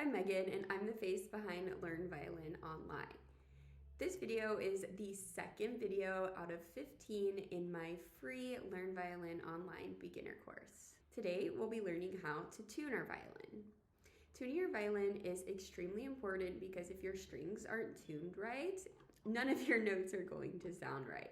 I'm Megan and I'm the face behind Learn Violin Online. This video is the second video out of 15 in my free Learn Violin Online beginner course. Today we'll be learning how to tune our violin. Tuning your violin is extremely important because if your strings aren't tuned right, none of your notes are going to sound right.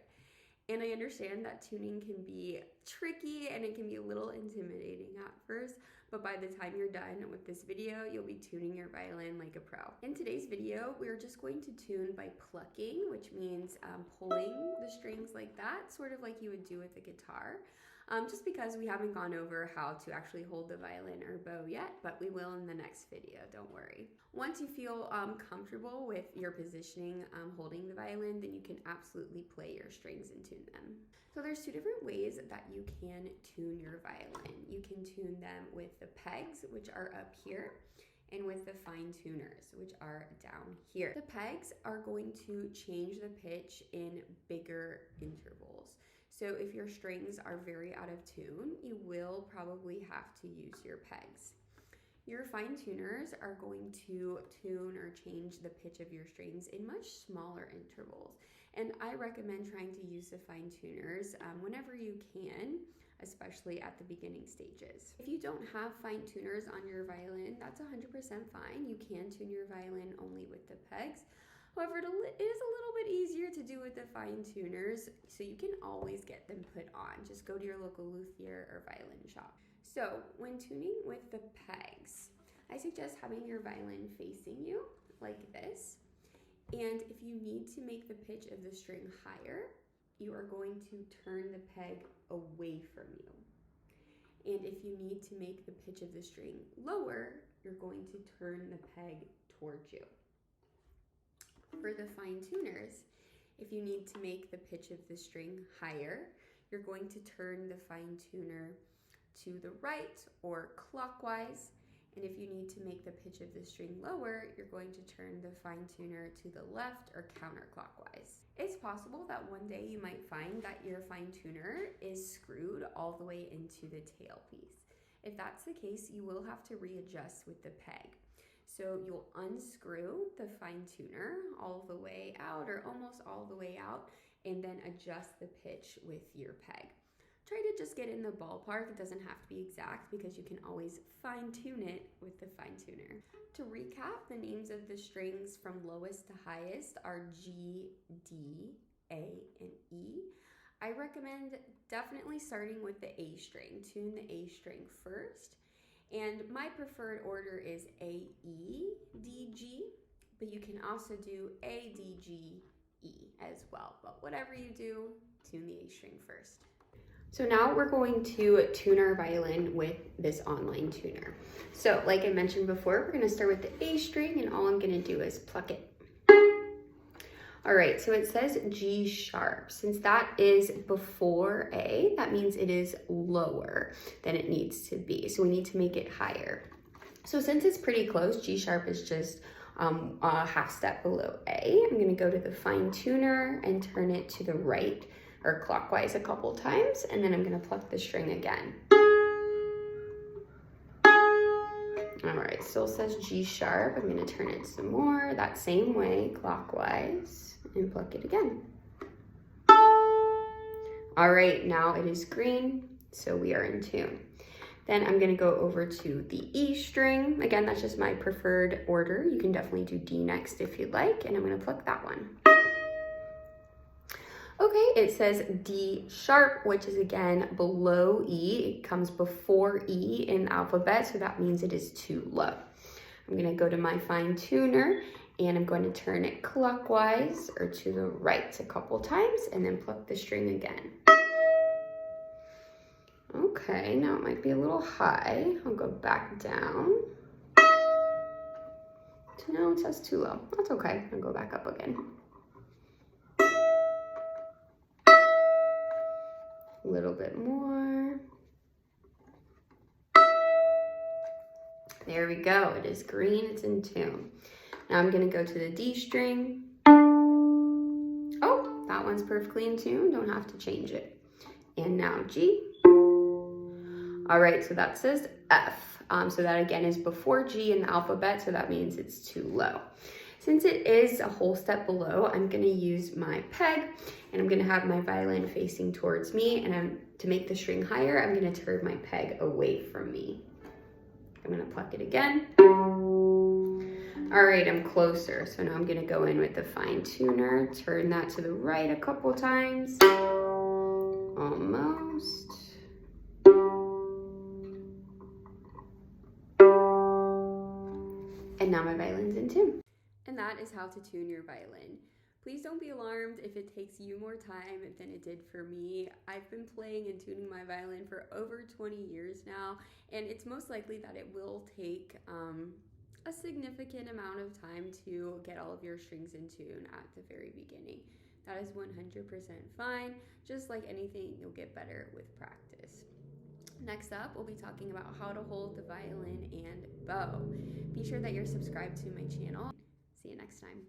And I understand that tuning can be tricky and it can be a little intimidating at first, but by the time you're done with this video, you'll be tuning your violin like a pro. In today's video, we're just going to tune by plucking, which means pulling the strings like that, sort of like you would do with a guitar. Just because we haven't gone over how to actually hold the violin or bow yet, but we will in the next video, don't worry. Once you feel comfortable with your positioning holding the violin, then you can absolutely play your strings and tune them. So there's two different ways that you can tune your violin. You can tune them with the pegs, which are up here, and with the fine tuners, which are down here. The pegs are going to change the pitch in bigger intervals. So if your strings are very out of tune, you will probably have to use your pegs. Your fine tuners are going to tune or change the pitch of your strings in much smaller intervals. And I recommend trying to use the fine tuners whenever you can, especially at the beginning stages. If you don't have fine tuners on your violin, that's 100% fine. You can tune your violin only with the pegs. However, it is a little bit easier to do with the fine tuners, so you can always get them put on. Just go to your local luthier or violin shop. So when tuning with the pegs, I suggest having your violin facing you like this. And if you need to make the pitch of the string higher, you are going to turn the peg away from you. And if you need to make the pitch of the string lower, you're going to turn the peg towards you. For the fine tuners, if you need to make the pitch of the string higher, you're going to turn the fine tuner to the right or clockwise. And if you need to make the pitch of the string lower, you're going to turn the fine tuner to the left or counterclockwise. It's possible that one day you might find that your fine tuner is screwed all the way into the tailpiece. If that's the case, you will have to readjust with the peg. So you'll unscrew the fine tuner all the way out or almost all the way out and then adjust the pitch with your peg. Try to just get in the ballpark. It doesn't have to be exact because you can always fine tune it with the fine tuner. To recap, the names of the strings from lowest to highest are G, D, A, and E. I recommend definitely starting with the A string. Tune the A string first. And my preferred order is A, E, D, G, but you can also do A, D, G, E as well. But whatever you do, tune the A string first. So now we're going to tune our violin with this online tuner. So like I mentioned before, we're gonna start with the A string and all I'm gonna do is pluck it. All right, so it says G sharp. Since that is before A, that means it is lower than it needs to be. So we need to make it higher. So since it's pretty close, G sharp is just a half step below A. I'm gonna go to the fine tuner and turn it to the right or clockwise a couple times, and then I'm gonna pluck the string again. All right, still says G sharp. I'm gonna turn it some more, that same way, clockwise, and pluck it again. All right, now it is green, so we are in tune. Then I'm gonna go over to the E string. Again, that's just my preferred order. You can definitely do D next if you'd like, and I'm gonna pluck that one. Okay, it says D sharp, which is again below E. It comes before E in the alphabet, so that means it is too low. I'm gonna go to my fine tuner and I'm going to turn it clockwise or to the right a couple times and then pluck the string again. Okay, now it might be a little high. I'll go back down. No, it says too low. That's okay, I'll go back up again. A little bit more. There we go, it is green, it's in tune. Now I'm gonna go to the D string. Oh, that one's perfectly in tune, don't have to change it. And now G. All right, so that says F. So that again is before G in the alphabet, so that means it's too low. Since it is a whole step below, I'm gonna use my peg and I'm gonna have my violin facing towards me, and to make the string higher, I'm gonna turn my peg away from me. I'm gonna pluck it again. All right, I'm closer. So now I'm gonna go in with the fine tuner, turn that to the right a couple times. Almost. And now my violin's in tune. And that is how to tune your violin. Please don't be alarmed if it takes you more time than it did for me. I've been playing and tuning my violin for over 20 years now, and it's most likely that it will take a significant amount of time to get all of your strings in tune at the very beginning. That is 100% fine. Just like anything, you'll get better with practice. Next up, we'll be talking about how to hold the violin and bow. Be sure that you're subscribed to my channel. See you next time.